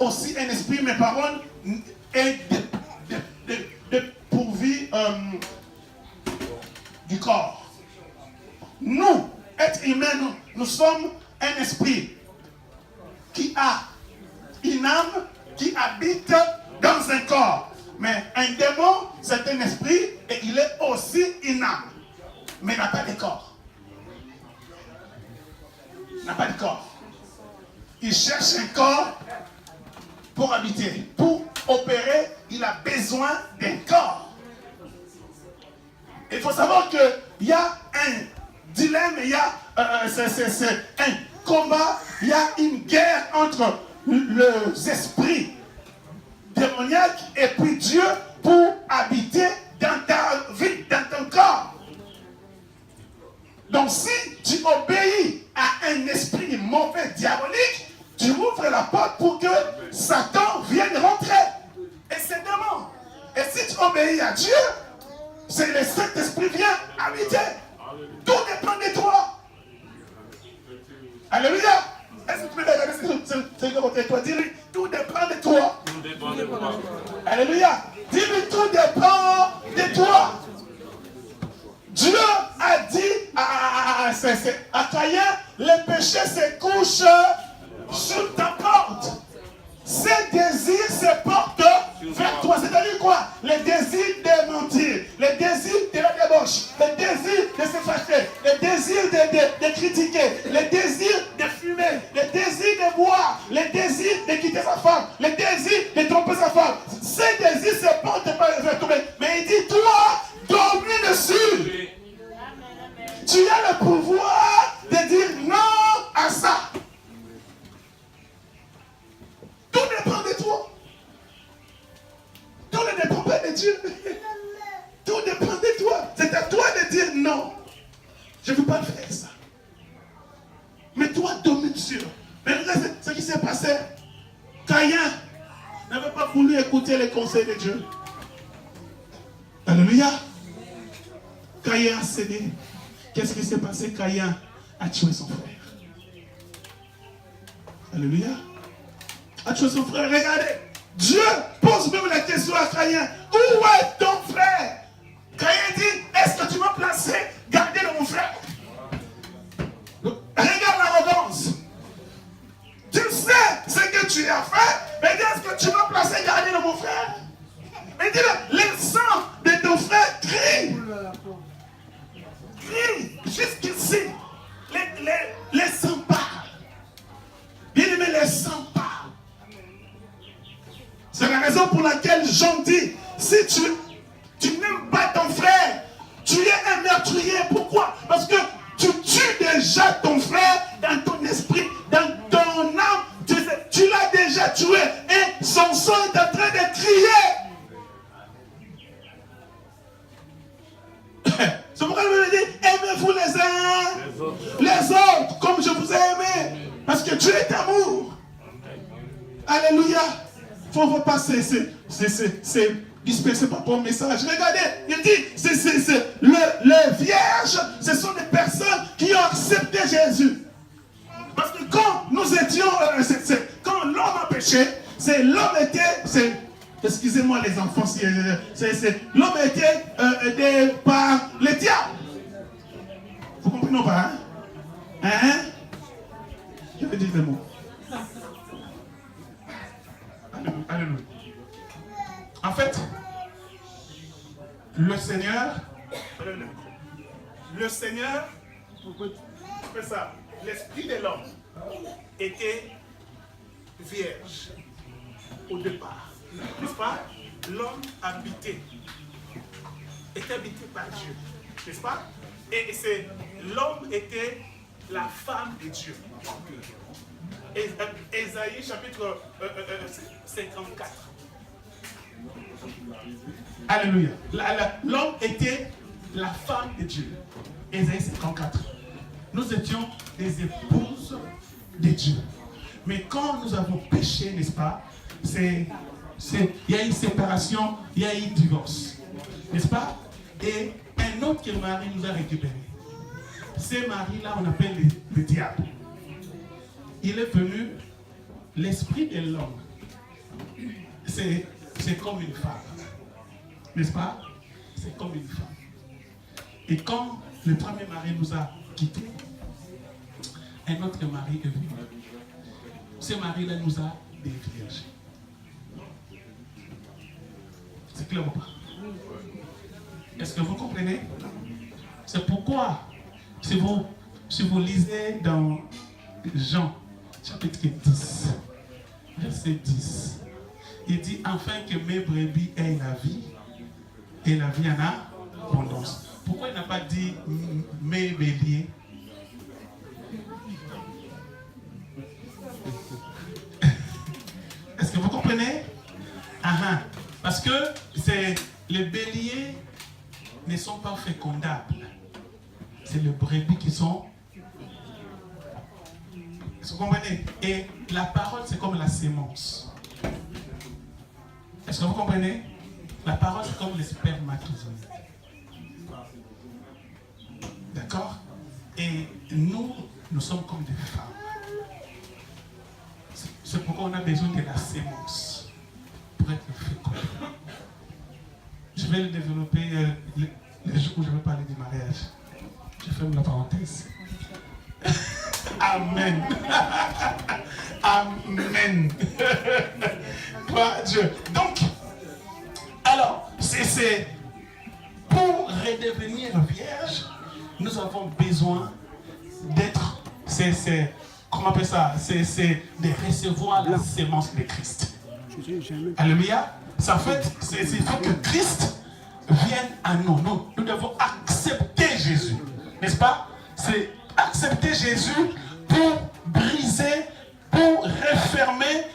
aussi un esprit, mais parole est pourvu du corps. Nous, êtres humains, nous sommes un esprit qui a une âme qui habite dans un corps. Mais un démon, c'est un esprit et il est aussi une âme. Mais il n'a pas de corps. Il n'a pas de corps. Il cherche un corps pour habiter. Pour opérer, il a besoin d'un corps. Il faut savoir qu'il y a un dilemme, il y a c'est un combat, il y a une guerre entre les esprits démoniaques et puis Dieu pour habiter dans ta vie, dans ton corps. Donc si tu obéis à un esprit mauvais, diabolique, tu ouvres la porte pour que Satan vienne rentrer. Et c'est démon. Et si tu obéis à Dieu, c'est le Saint-Esprit vient habiter. Tout dépend de toi. Alléluia. Est-ce que tu peux regarder ce que côté de toi? Dis-lui, tout dépend de toi. Tout dépend de toi. Alléluia. Dis-lui, tout dépend de toi. Dieu a dit à Caïn, le péché se couche sur ta porte. Ces désirs se portent vers toi. C'est-à-dire quoi? Les désirs de mentir, les désirs de la débauche, les désirs de se fâcher, les désirs de critiquer, les désirs de fumer, les désirs de boire, les désirs de quitter sa femme, les désirs de tromper sa femme. Ces désirs se portent vers toi. Mais il dit, toi, domine dessus. Tu as le pouvoir de dire non à ça. Tout dépend de toi. Tout ne dépend pas de Dieu. Tout dépend de toi. C'est à toi de dire non. Je ne veux pas faire ça. Mais toi, domine sur. Mais regarde ce qui s'est passé. Caïn n'avait pas voulu écouter les conseils de Dieu. Alléluia. Caïn a cédé. Qu'est-ce qui s'est passé? Caïn a tué son frère. Alléluia. A tué son frère. Regardez. Dieu pose même la question à Caïn. Où est ton frère? Caïn dit, est-ce que tu m'as placé garder de mon frère? Regarde l'arrogance. Tu sais ce que tu as fait, mais dis, est-ce que tu m'as placé garder de mon frère? Mais dis-le, le sang de ton frère crie. Crie jusqu'ici. Les sangs parlent. Bien aimé, les sangs parlent. C'est la raison pour laquelle Jean dit, si tu n'aimes pas ton frère, tu es un meurtrier. Pourquoi? Parce que tu tues déjà ton frère dans ton esprit, dans ton âme. Tu l'as déjà tué et son sang est en train de crier. C'est pourquoi il me dit, aimez-vous les uns les autres, comme je vous ai aimé. Parce que Dieu est amour. Alléluia. Il ne faut pas se disperser par ton message. Regardez, il dit, les vierges, ce sont des personnes qui ont accepté Jésus. Parce que quand nous étions, quand l'homme a péché, c'est l'homme était, excusez-moi les enfants, l'homme était aidé par le diable. Vous comprenez pas, hein? Hein? Je vais dire le mot. Alléluia. En fait, le Seigneur, fait ça. L'esprit de l'homme était vierge au départ. N'est-ce pas? L'homme était habité par Dieu. N'est-ce pas? Et l'homme était la femme de Dieu. Ésaïe chapitre 54. Alléluia. L'homme était la femme de Dieu. Ésaïe 54. Nous étions des épouses de Dieu. Mais quand nous avons péché, n'est-ce pas? Il y a eu séparation, il y a eu divorce. N'est-ce pas? Et un autre mari nous a récupérés. Ces maris-là, on appelle le diable. Il est venu, l'esprit de l'homme c'est comme une femme. N'est-ce pas? C'est comme une femme. Et quand le premier mari nous a quittés, un autre mari est venu. Ce mari-là nous a déviergés. C'est clair ou pas? Est-ce que vous comprenez? C'est pourquoi, si vous lisez dans Jean, chapitre 10, verset 10, il dit, afin que mes brebis aient la vie, et la vie en a abondance. Pourquoi il n'a pas dit mes béliers? Est-ce que vous comprenez? Parce que les béliers ne sont pas fécondables. C'est les brebis qui sont. Est-ce que vous comprenez? Et la parole, c'est comme la sémence. Est-ce que vous comprenez? La parole, c'est comme les spermatozoïdes. D'accord? Et nous sommes comme des femmes. C'est pourquoi on a besoin de la sémence pour être fécond. Je vais le développer le jour où je vais parler du mariage. Je ferme la parenthèse. Amen. Amen. Gloire à Dieu. Donc, alors, c'est pour redevenir vierge, nous avons besoin d'être, comment on appelle ça? C'est de recevoir la sémence de Christ. Alléluia. Ça fait, il faut que Christ vienne à nous. Nous devons accepter Jésus. N'est-ce pas? C'est accepter Jésus pour briser, pour refermer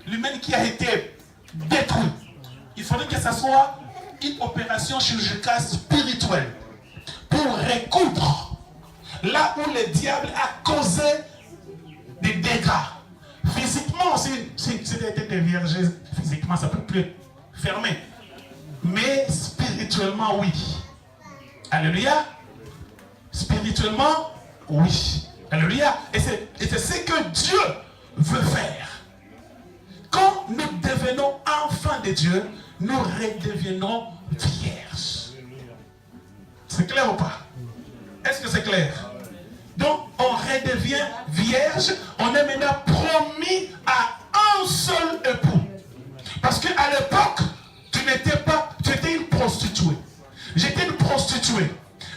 l'humain qui a été détruit. Il faudrait que ce soit une opération chirurgicale spirituelle pour recoudre là où le diable a causé des dégâts. Physiquement, si tu as été déviergé, physiquement, ça ne peut plus fermer. Mais spirituellement, oui. Alléluia. Spirituellement, oui. Alléluia. Et c'est ce que Dieu veut faire. Quand nous devenons enfants de Dieu, nous redevenons vierges. C'est clair ou pas? Est-ce que c'est clair? Donc, on redevient vierge, on est maintenant promis à un seul époux. Parce qu'à l'époque, tu étais une prostituée. J'étais une prostituée.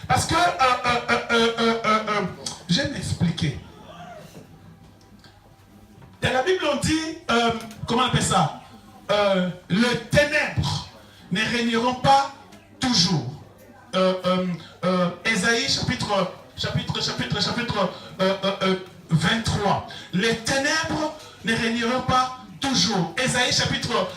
Parce que, je vais m'expliquer. Dans la Bible, on dit, comment on appelle ça? Les ténèbres ne régneront pas toujours. Ésaïe chapitre 23. Les ténèbres ne régneront pas toujours. Ésaïe chapitre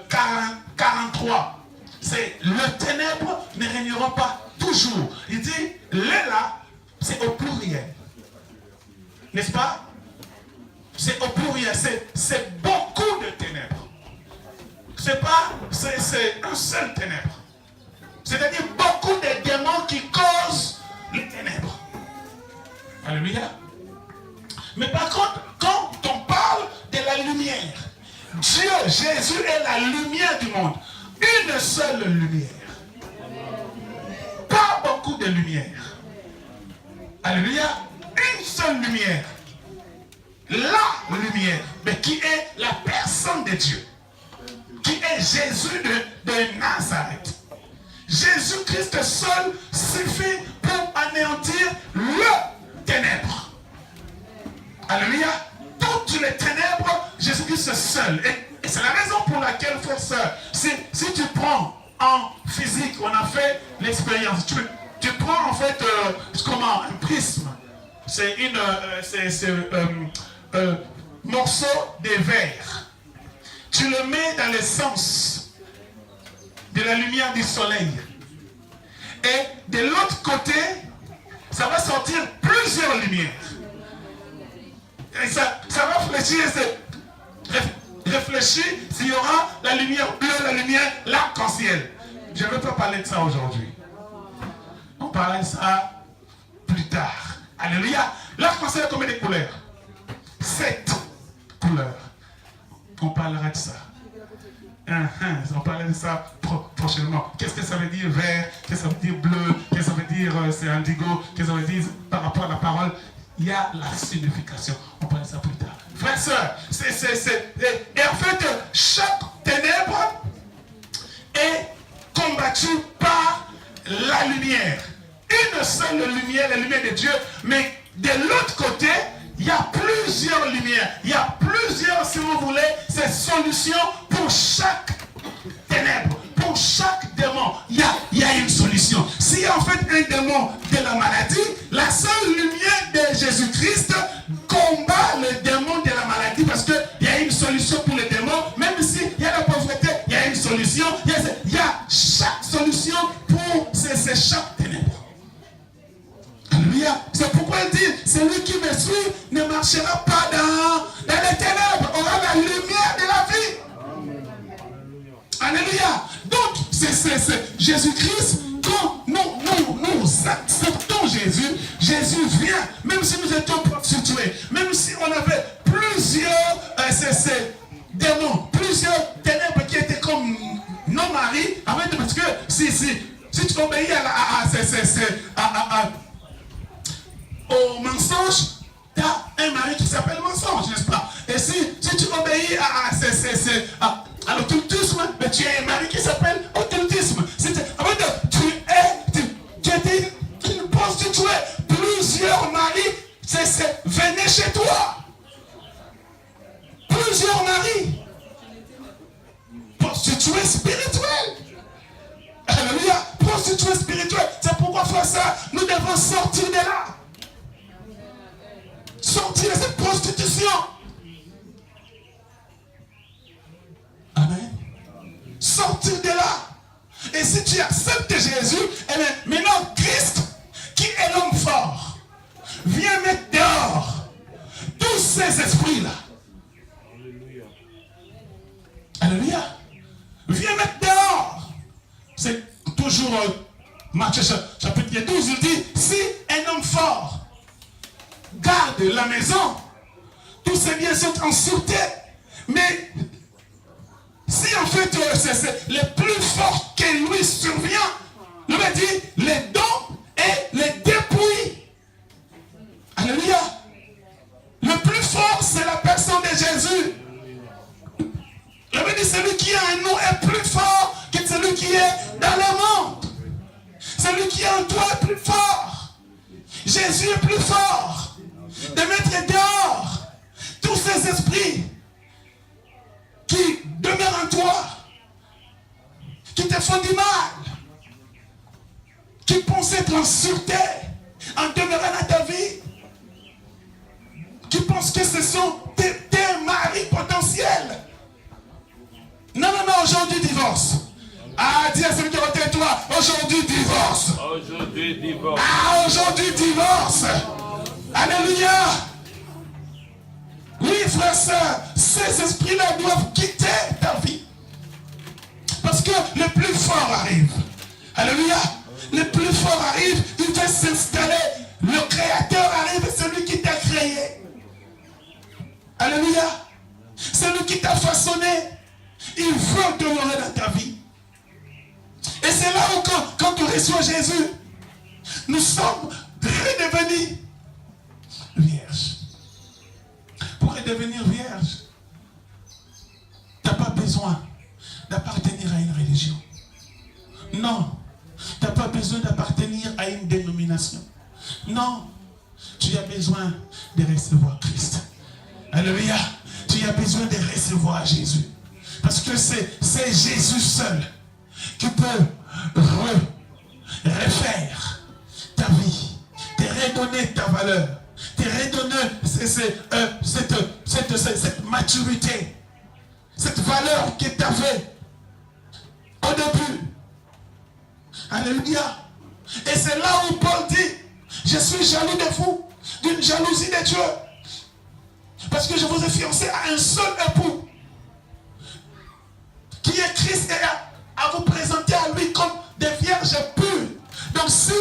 43. C'est le ténèbre ne régneront pas toujours. Il dit, les là, c'est au pluriel. N'est-ce pas? C'est au pluriel. C'est beaucoup de ténèbres. C'est un seul ténèbre. C'est-à-dire beaucoup de démons qui causent les ténèbres. Alléluia. Mais par contre, quand on parle de la lumière, Dieu, Jésus est la lumière du monde. Une seule lumière. Pas beaucoup de lumière. Alléluia. Une seule lumière. La lumière. Mais qui est la personne de Dieu. Qui est Jésus de Nazareth. Jésus-Christ seul suffit pour anéantir le ténèbre. Alléluia. Toutes les ténèbres, Jésus-Christ seul. Et c'est la raison pour laquelle, frère, sœur, si tu prends en physique, on a fait l'expérience, tu prends en fait un prisme. C'est un morceau de verre. Tu le mets dans le sens de la lumière du soleil. Et de l'autre côté, ça va sortir plusieurs lumières. Et ça va réfléchir s'il y aura la lumière bleue, la lumière l'arc-en-ciel. Je ne veux pas parler de ça aujourd'hui. On parlera de ça plus tard. Alléluia. L'arc-en-ciel a combien de couleurs? 7 couleurs. On parlera de ça. On parlera de ça prochainement. Qu'est-ce que ça veut dire vert? Qu'est-ce que ça veut dire bleu? Qu'est-ce que ça veut dire c'est indigo? Qu'est-ce que ça veut dire par rapport à la parole? Il y a la signification. On parlera de ça plus tard. Frères et sœurs, et en fait, chaque ténèbre est combattue par la lumière. Une seule lumière, la lumière de Dieu, mais de l'autre côté, il y a plusieurs lumières. Il y a plusieurs, si vous voulez, ces solutions pour chaque ténèbre, pour chaque démon. Il y a une solution. S'il y a en fait un démon de la maladie, la seule lumière de Jésus-Christ combat le démon de la maladie parce qu'il y a une solution pour le démon. Même s'il y a la pauvreté, il y a une solution. Il y a chaque solution pour ces chaque ténèbre. Alléluia. C'est pourquoi il dit, celui qui me suit ne marchera pas dans les ténèbres, aura la lumière de la vie. Alléluia. Donc, c'est Jésus-Christ, quand nous acceptons Jésus, Jésus vient, même si nous étions prostitués, même si on avait plusieurs démons, plusieurs ténèbres qui étaient comme nos maris, parce que si tu obéis au mensonge, tu as un mari qui s'appelle mensonge, n'est-ce pas? Et si tu obéis à l'occultisme, tu as un mari qui s'appelle occultisme. Tu étais une prostituée, plusieurs maris venaient chez toi. Plusieurs maris. Prostituée spirituelle. Alléluia. Prostituée spirituelle. C'est pourquoi, frère, ça, nous devons sortir de là. Sortir de cette prostitution. Amen. Sortir de là. Et si tu acceptes Jésus, eh bien, maintenant Christ, qui est l'homme fort, vient mettre dehors tous ces esprits-là. Alléluia. Viens mettre dehors. C'est toujours Matthieu chapitre 12, il dit, si un homme fort garde la maison, tous ses biens sont en sûreté. Mais si en fait c'est le plus fort qui lui survient, il va dire les dons et les dépouilles. Alléluia. Le plus fort, c'est la personne de Jésus. Il veut dire celui qui est en nous est plus fort que celui qui est dans le monde. Celui qui est en toi est plus fort. Jésus est plus fort. De mettre dehors tous ces esprits qui demeurent en toi, qui te font du mal, qui pensent être en sûreté, en demeurant dans ta vie, qui pensent que ce sont tes maris potentiels. Non, aujourd'hui divorce. Ah, dis à celui qui est à toi, aujourd'hui divorce. Aujourd'hui divorce. Ah, aujourd'hui divorce. Alléluia. Oui, frère, sœur, ces esprits-là doivent quitter ta vie. Parce que le plus fort arrive. Alléluia. Le plus fort arrive, il va s'installer. Le Créateur arrive, celui qui t'a créé. Alléluia. Celui qui t'a façonné. Il veut demeurer dans ta vie. Et c'est là où quand tu reçois Jésus, nous sommes redevenus vierges. Pour redevenir vierge, tu n'as pas besoin d'appartenir à une religion. Non. Tu n'as pas besoin d'appartenir à une dénomination. Non. Tu as besoin de recevoir Christ. Alléluia. Tu as besoin de recevoir Jésus. Parce que c'est Jésus seul qui peut refaire ta vie, te redonner ta valeur, te redonner cette maturité, cette valeur que tu avais au début. Alléluia. Et c'est là où Paul dit, je suis jaloux de vous, d'une jalousie de Dieu. Parce que je vous ai fiancé à un seul époux, qui est Christ, et à vous présenter à lui comme des vierges pures. Donc si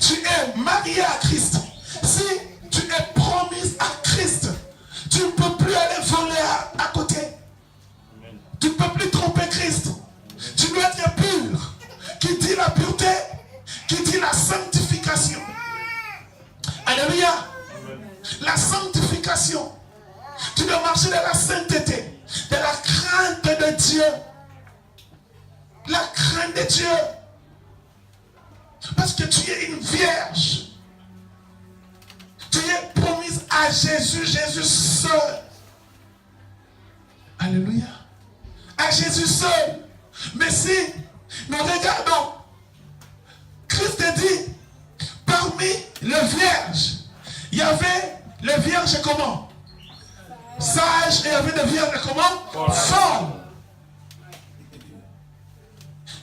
tu es marié à Christ, si tu es promise à Christ, tu ne peux plus aller voler à côté. de marcher dans la sainteté, de la crainte de Dieu. La crainte de Dieu. Parce que tu es une vierge. Tu es promise à Jésus, Jésus seul. Alléluia. À Jésus seul. Mais si nous regardons, Christ dit, parmi les vierges, il y avait les vierges comment? Sages, et il y avait des vierges comment? Folles.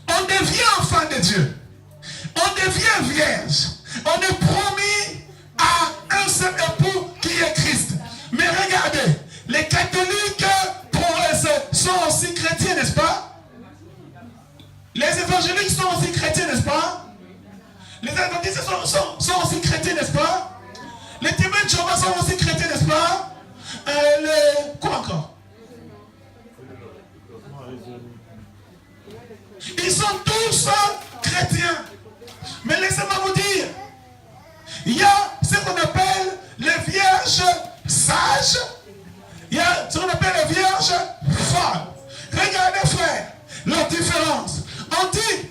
On devient enfant de Dieu. On devient vierge. On est promis à un seul époux qui est Christ. Mais regardez, les catholiques sont aussi chrétiens, n'est-ce pas? Les évangéliques sont aussi chrétiens, n'est-ce pas? Les adventistes sont aussi chrétiens, n'est-ce pas? Les témoins de Jéhovah sont aussi chrétiens, n'est-ce pas? Quoi encore? Ils sont tous chrétiens. Mais laissez-moi vous dire, il y a ce qu'on appelle les vierges sages, il y a ce qu'on appelle les vierges folles. Regardez frère, la différence. On dit,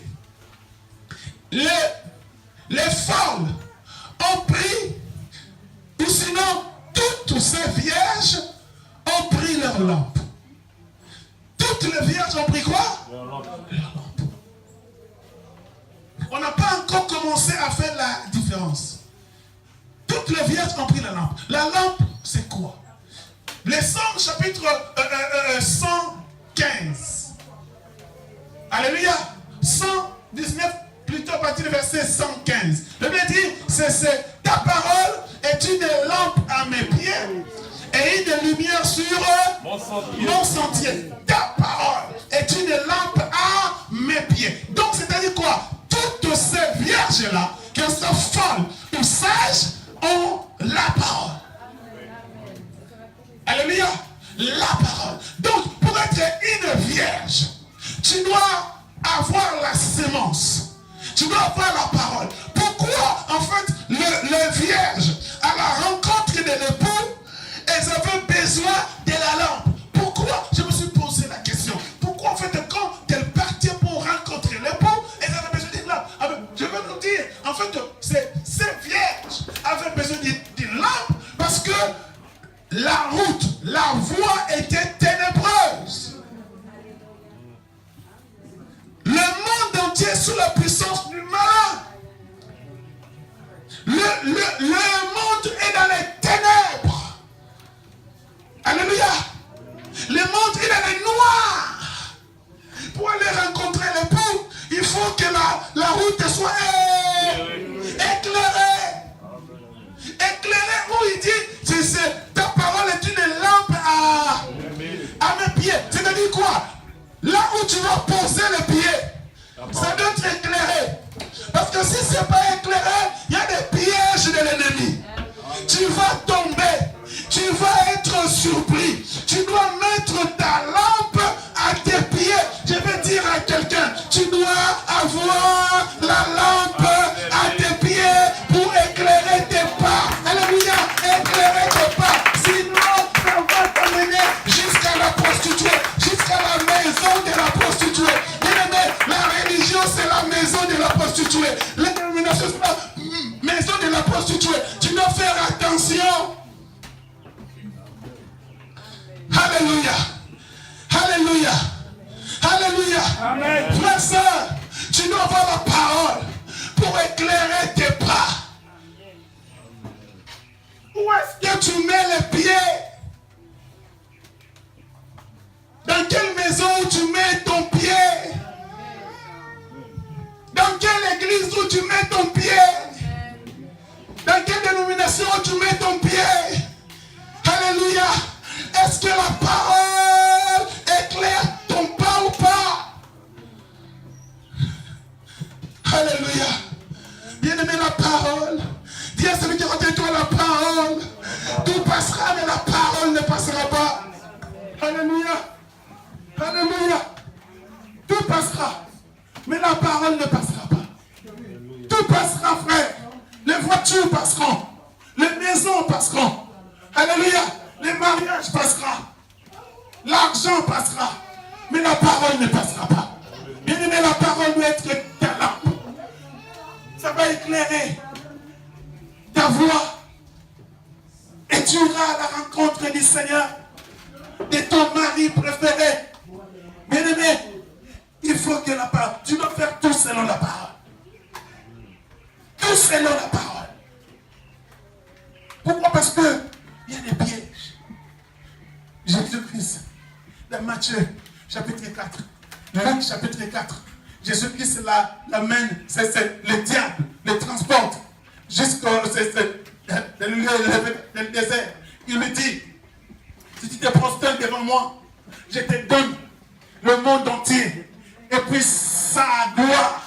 les folles ont pris, ou sinon toutes ces vierges ont pris leur lampe. Toutes les vierges ont pris quoi? Leur lampe. On n'a pas encore commencé à faire la différence. Toutes les vierges ont pris la lampe. La lampe, c'est quoi? Les Psaumes chapitre 115. Alléluia. 119, plutôt à partir du verset 115. Le Bible dit, ta parole est une lampe à mes pieds et une lumière sur mon sentier. Ta parole est une lampe à mes pieds. Donc, c'est-à-dire quoi? Toutes ces vierges-là, qu'elles soient folles ou sages, ont la parole. Alléluia. La parole. Donc, pour être une vierge, tu dois avoir la sémence. Tu dois avoir la parole. Pourquoi, en fait, les vierges, à la rencontre de l'époux, elles avaient besoin de la lampe? Pourquoi? Je me suis posé la question. Pourquoi, en fait, quand elles partaient pour rencontrer l'époux, elles avaient besoin d'une lampe? Je veux vous dire, en fait, ces vierges avaient besoin d'une lampe parce que la route, la voie était ténébreuse. Le monde entier est sous la puissance du malin. Le monde est dans les ténèbres. Alléluia. Le monde est dans les noirs. Pour aller rencontrer l'époux, il faut que la route soit éclairée. Éclairée où il dit, ta parole est une lampe à mes pieds. C'est-à-dire quoi? Là où tu vas poser les pieds, ça doit être éclairé. Parce que si ce n'est pas éclairé, il y a des pièges de l'ennemi. Tu vas tomber. Tu vas être surpris. Tu dois mettre ta lampe à tes pieds. Je vais dire à quelqu'un, tu dois avoir la lampe à tes pieds pour éclairer tes pas. Alléluia, éclairer tes pas. Sinon, ça va t'amener jusqu'à la prostituée, jusqu'à la maison de la prostituée. Bien-aimé, la religion, c'est la maison de la prostituée. La dénomination, c'est la maison de la prostituée. Tu dois faire attention. Alléluia. Alléluia. Alléluia. Amen. Frère, sœur, tu dois avoir la parole pour éclairer tes pas. Où est-ce que tu mets les pieds? Dans quelle maison tu mets ton pied? Dans quelle église où tu mets ton pied? Dans quelle dénomination tu mets ton pied? Alléluia. Est-ce que la parole éclaire ton pas ou pas? Alléluia. Bien-aimé, la parole. Dis à celui qui est contre toi, la parole. Tout passera, mais la parole ne passera pas. Alléluia. Alléluia. Tout passera, mais la parole ne passera pas. Tout passera, frère. Les voitures passeront. Les maisons passeront. Alléluia. Les mariages passera. L'argent passera. Mais la parole ne passera pas. Bien aimé, la parole doit être ta lampe. Ça va éclairer ta voix. Et tu iras à la rencontre du Seigneur, de ton mari préféré. Bien aimé, il faut que la parole, tu dois faire tout selon la parole. Tout selon la parole. Pourquoi? Parce que il y a des pièges. Jésus-Christ, dans Matthieu, chapitre 4, Luc, chapitre 4, Jésus-Christ l'amène, c'est le diable, le transporte jusqu'au le désert. Il lui dit, si tu te prosternes devant moi, je te donne le monde entier. Et puis sa gloire,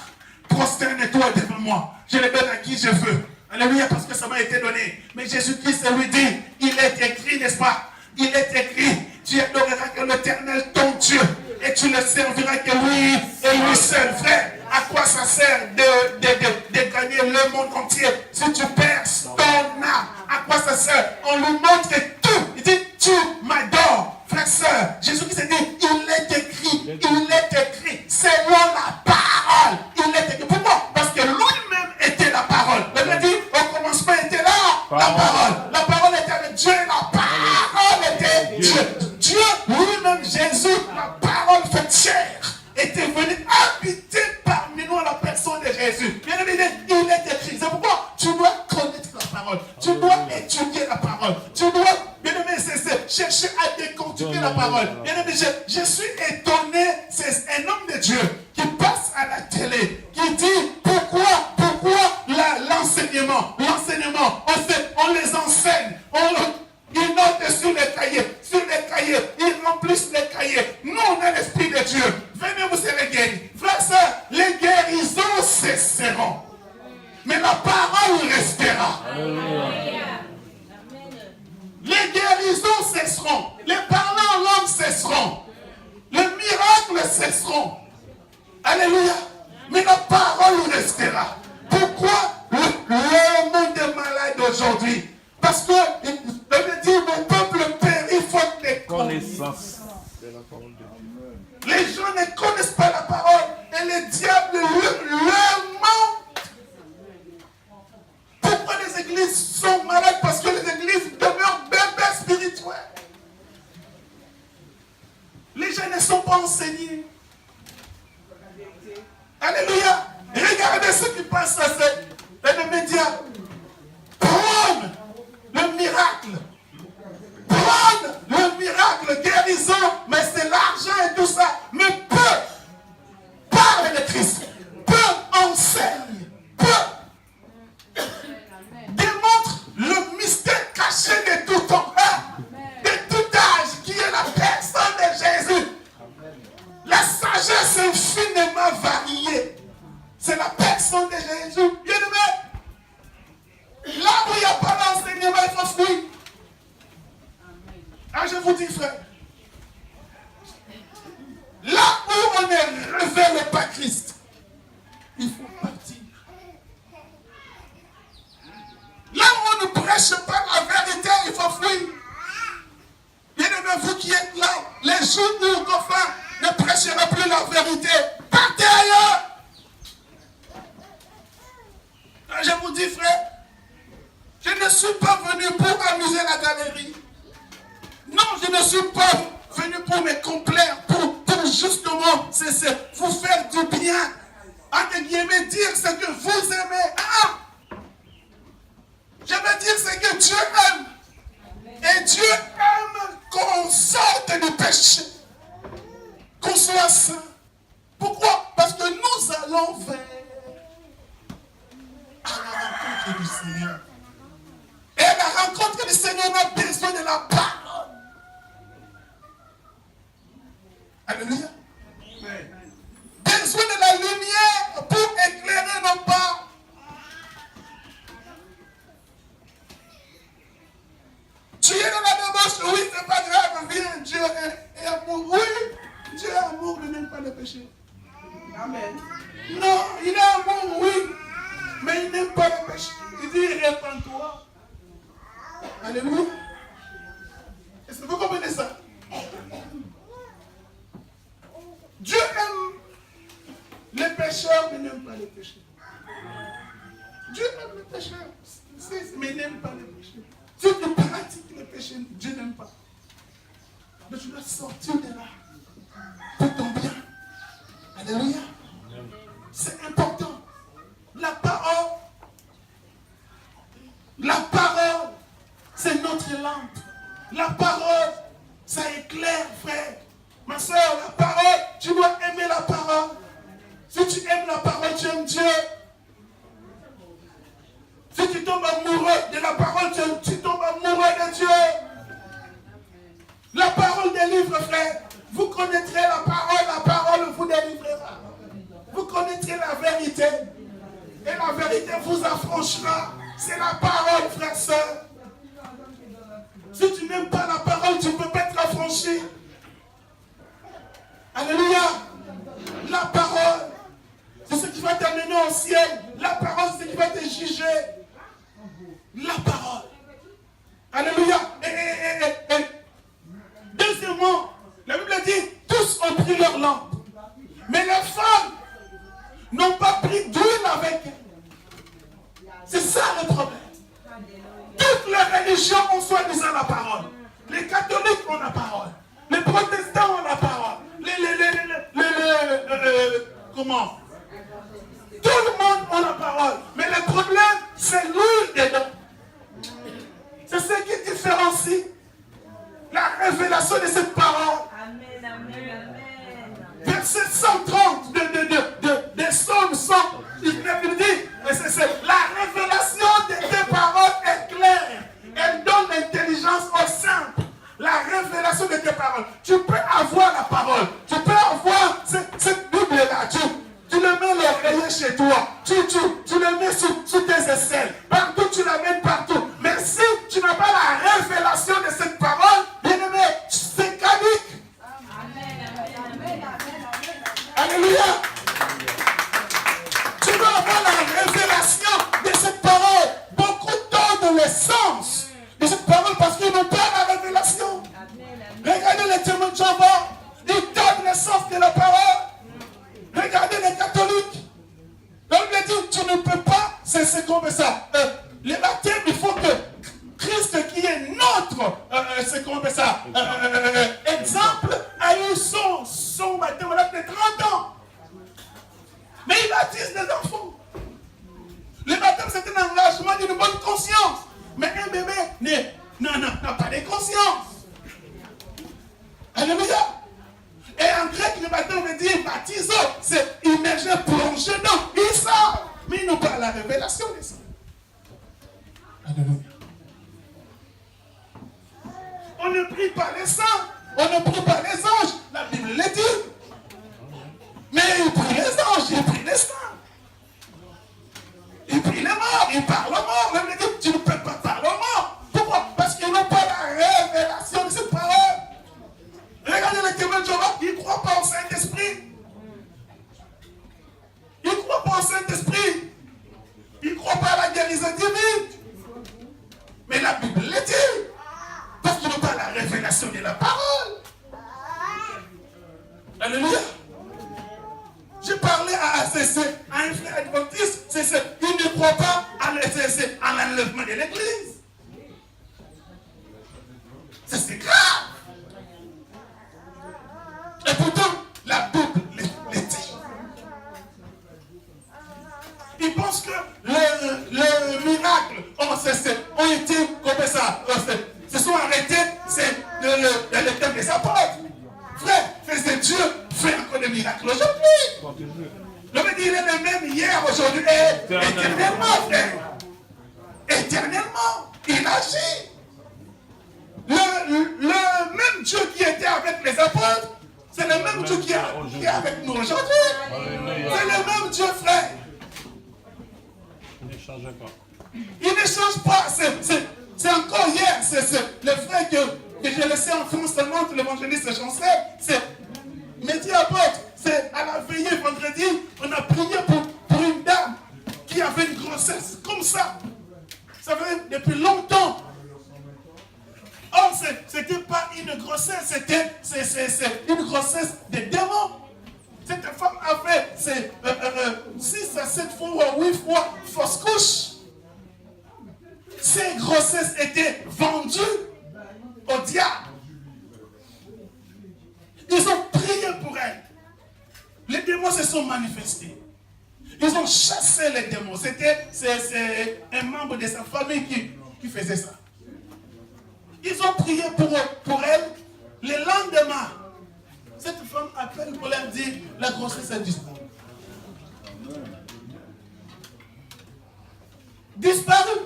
prosterne-toi devant moi. Je le donne à qui je veux. Alléluia, parce que ça m'a été donné. Mais Jésus-Christ lui dit, il est écrit, n'est-ce pas? Il est écrit, tu adoreras que l'Éternel, ton Dieu, et tu ne serviras que lui et lui seul. Frère, à quoi ça sert de gagner le monde entier si tu perds ton âme? À quoi ça sert? On lui montre tout. Il dit, tu m'adores. Frère, sœur, Jésus-Christ dit, il est écrit, selon la parole. Il est écrit. Pourquoi? Parce que lui-même était la parole. Il a dit, au commencement était là, la parole. La parole était avec Dieu, la parole était Dieu. Dieu, lui-même, Jésus, la parole faite chair, était venu habiter parmi nous la personne de Jésus. Bien aimé, il est écrit. C'est pourquoi tu dois connaître la parole. Tu dois étudier la parole. Tu dois, bien aimé, chercher à décortiquer la parole. Bien aimé, je suis étonné. C'est un homme de Dieu qui passe à la télé, qui dit pourquoi l'enseignement, on les enseigne, ils notent sur les cahiers, ils remplissent les cahiers. Nous, on a l'Esprit de Dieu. Venez, vous serez guéris. Frères, sœurs, les guérisons cesseront. Mais la parole restera. Les guérisons cesseront. Les parlants en langue cesseront. Les miracles cesseront. Alléluia. Mais la parole restera. Pourquoi le monde est malade aujourd'hui? Parce que, on dit, mon peuple périt faute de connaissance. Les gens ne connaissent pas la parole et le diable leur ment. Pourquoi les églises sont malades? Parce que les églises demeurent bébés spirituels. Les gens ne sont pas enseignés. Alléluia. Regardez ce qui passe dans les médias. Prône le miracle. Prône le miracle, guérison, mais c'est l'argent et tout ça. Mais peu parle de Christ. Peu enseigne. Peu démontre le mystère caché de tout temps, de tout âge, qui est la personne de Jésus. La sagesse infiniment variée. C'est la personne de Jésus. Bien aimé. Là où il n'y a pas d'enseignement, il faut fuir. Ah, je vous dis, frère. Là où on ne révèle pas Christ, il faut partir. Là où on ne prêche pas la vérité, il faut fuir. Bien aimé, vous qui êtes là, les jours où enfin ne prêchera plus la vérité, partez ailleurs. Ah, je vous dis, frère, je ne suis pas venu pour amuser la galerie. Non, je ne suis pas venu pour me complaire, pour justement vous faire du bien. Entre guillemets, dire ce que vous aimez. Ah! Je veux dire ce que Dieu aime. Et Dieu aime qu'on sorte du péché. Qu'on soit saint. Pourquoi? Parce que nous allons vers à la rencontre du Seigneur. Et la rencontre du Seigneur a besoin de la parole. Alléluia. Besoin de la lumière pour éclairer nos pas. Tu es dans la débauche, oui, c'est pas grave, viens, Dieu est amour. Oui, Dieu est amour, il n'aime pas le péché. Amen. Non, il est amour, oui, mais il n'aime pas le péché. Il dit, répands-toi. Alléluia. Est-ce que vous comprenez? le péché. Dieu aime le péché, mais il n'aime pas le péché. Si tu pratiques le péché, Dieu n'aime pas. Mais tu dois sortir de là pour ton bien. Alléluia. C'est important. La parole, c'est notre lampe. La parole, ça éclaire, frère. Ma soeur, la parole, tu dois aimer la parole. Si tu aimes la parole, tu aimes Dieu. Si tu tombes amoureux de la parole, tu tombes amoureux de Dieu. La parole délivre, frère. Vous connaîtrez la parole vous délivrera. Vous connaîtrez la vérité. Et la vérité vous affranchira. C'est la parole, frère, sœur. Si tu n'aimes pas la parole, tu ne peux pas être affranchi. Alléluia. La parole, c'est ce qui va t'amener au ciel. La parole, c'est ce qui va te juger. La parole. Alléluia. Et deuxièmement, la Bible dit, tous ont pris leur lampe. Mais les femmes n'ont pas pris d'huile avec elles. C'est ça le problème. Toutes les religions ont soi-disant la parole. Les catholiques ont la parole. Les protestants ont la parole. Comment? Tout le monde a la parole. Mais le problème, c'est l'huile dedans. C'est ce qui différencie la révélation de cette parole. Amen, amen, amen. Verset 130 de Psaume 100. Il dit, la révélation de tes paroles est claire. Elle donne l'intelligence au simple. La révélation de tes paroles. Tu peux avoir la parole. Tu peux avoir cette Bible-là. Tu le mets l'oreiller chez toi. Tu le mets sous tes aisselles. Partout, tu l'amènes partout. Mais si tu n'as pas la révélation de cette parole, bien aimé, c'est caduque. Alléluia. Tu dois avoir la révélation de cette parole. Beaucoup donnent le sens de cette parole parce qu'ils n'ont pas la révélation. Regardez les témoins de Jéhovah. Ils donnent le sens de la parole. Regardez les catholiques. La Bible dit, tu ne peux pas, c'est comme ça. Les baptêmes, il faut que Christ qui est notre, c'est comme ça, exemple, a eu son baptême à l'âge de 30 ans. Mais il baptise des enfants. Le baptême, c'est un engagement d'une bonne conscience. Mais un bébé n'a pas de conscience. Alléluia. Et en grec, le baptême veut dire baptiser, c'est immerger, plonger dans. Ils savent, mais ils n'ont pas la révélation de ça. Alléluia. On ne prie pas les saints, on ne prie pas les anges. La Bible le dit. Mais ils prient les anges, ils prient les saints. Ils prient les morts, ils parlent aux morts. La Bible dit, tu ne peux pas parler aux morts. Pourquoi? Parce qu'ils n'ont pas la révélation de cette parole. Regardez les témoins de Jéhovah, ils ne croient pas au Saint-Esprit. Ils ne croient pas au Saint-Esprit. Ils ne croient pas à la guérison divine. Mais la Bible le dit. Parce qu'ils n'ont pas la révélation de la parole. Alléluia. J'ai parlé à un frère adventiste. Il ne croit pas à l'enlèvement de l'église. Ça, c'est grave. Et pourtant, la Bible le dit. Ils pensent que les miracles ont été comme ça. Se sont arrêtés, c'est le thème des apôtres. Frère, c'est Dieu fait encore des miracles aujourd'hui. Le dit, il est le même hier, aujourd'hui et éternellement, frère. Éternellement, il agit. Le même Dieu qui était avec les apôtres, c'est le même Dieu qui est avec nous aujourd'hui. C'est le même Dieu, frère. Il ne change pas. Il ne change pas. C'est encore hier. C'est le frère que j'ai laissé en France seulement, l'évangéliste Chancel. C'est Mehdi Apôtre. C'est à la veillée vendredi, on a prié pour une dame qui avait une grossesse comme ça. Ça fait depuis longtemps. Or, ce n'était pas une grossesse, c'est une grossesse de démon. Cette femme a fait 6 à 7 fois ou 8 fois fausse couche. Ces grossesses étaient vendues au diable. Ils ont prié pour elle. Les démons se sont manifestés. Ils ont chassé les démons. C'est un membre de sa famille qui faisait ça. Ils ont prié pour elle. Le lendemain, cette femme appelle pour leur dire la grossesse a disparu. Disparu.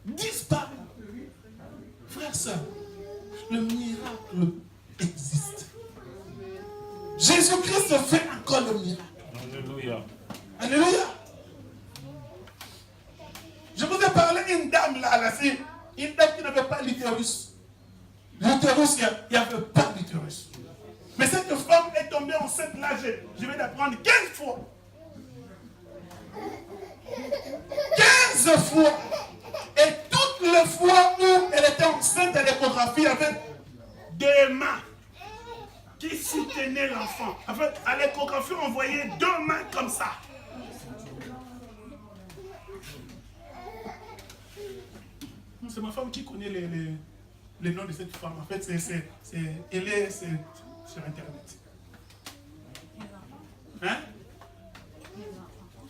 Disparu. Frère, sœur, le miracle existe. Jésus-Christ fait encore le miracle. Alléluia. Alléluia. Je vous ai parlé d'une dame là, une dame qui n'avait pas l'utérus. L'utérus, il n'y avait pas l'utérus. Mais cette femme est tombée enceinte là, je vais l'apprendre 15 fois. 15 fois. Et toutes les fois où elle était enceinte à l'échographie, il y avait des mains qui soutenaient l'enfant. En fait, à l'échographie, on voyait 2 mains comme ça. C'est ma femme qui connaît les noms de cette femme. En fait, elle est sur Internet. Hein?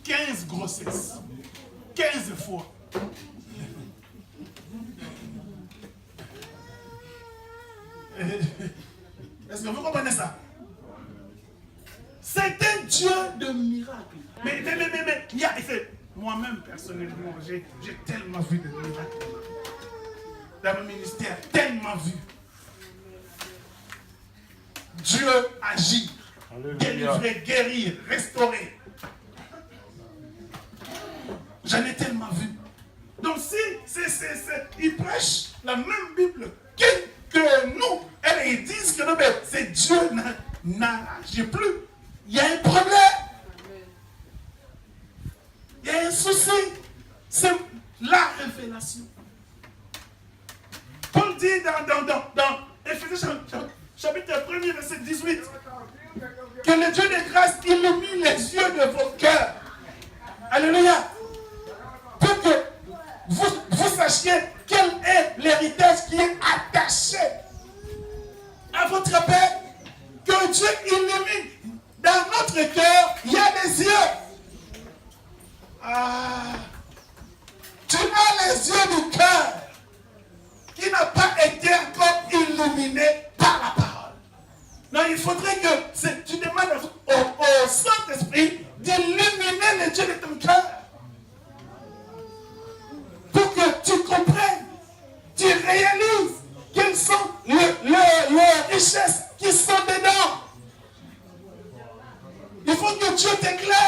15 grossesses. 15 fois. Est-ce que vous comprenez ça? C'est un Dieu de miracles. Mais il y a moi-même personnellement, j'ai tellement vu de miracles dans mon ministère, tellement vu. Dieu agit, délivrer, guérir, restaurer. J'en ai tellement vu. Donc si ils prêchent la même Bible que nous, ils disent que non, mais c'est Dieu n'agit plus. Il y a un problème. Il y a un souci. C'est la révélation. Paul dit dans Éphésiens chapitre 1er, verset 18, que le Dieu de grâce illumine les yeux de vos cœurs. Alléluia. Pour que vous sachiez quel est l'héritage qui est attaché à votre Père. Que Dieu illumine. Dans notre cœur, il y a des yeux. Tu as les yeux du cœur qui n'a pas été encore illuminé par la parole. Non, il faudrait que tu demandes au Saint-Esprit d'illuminer les yeux de ton cœur. Pour que tu comprennes, tu réalises quelles sont les richesses qui sont dedans. Il faut que Dieu t'éclaire.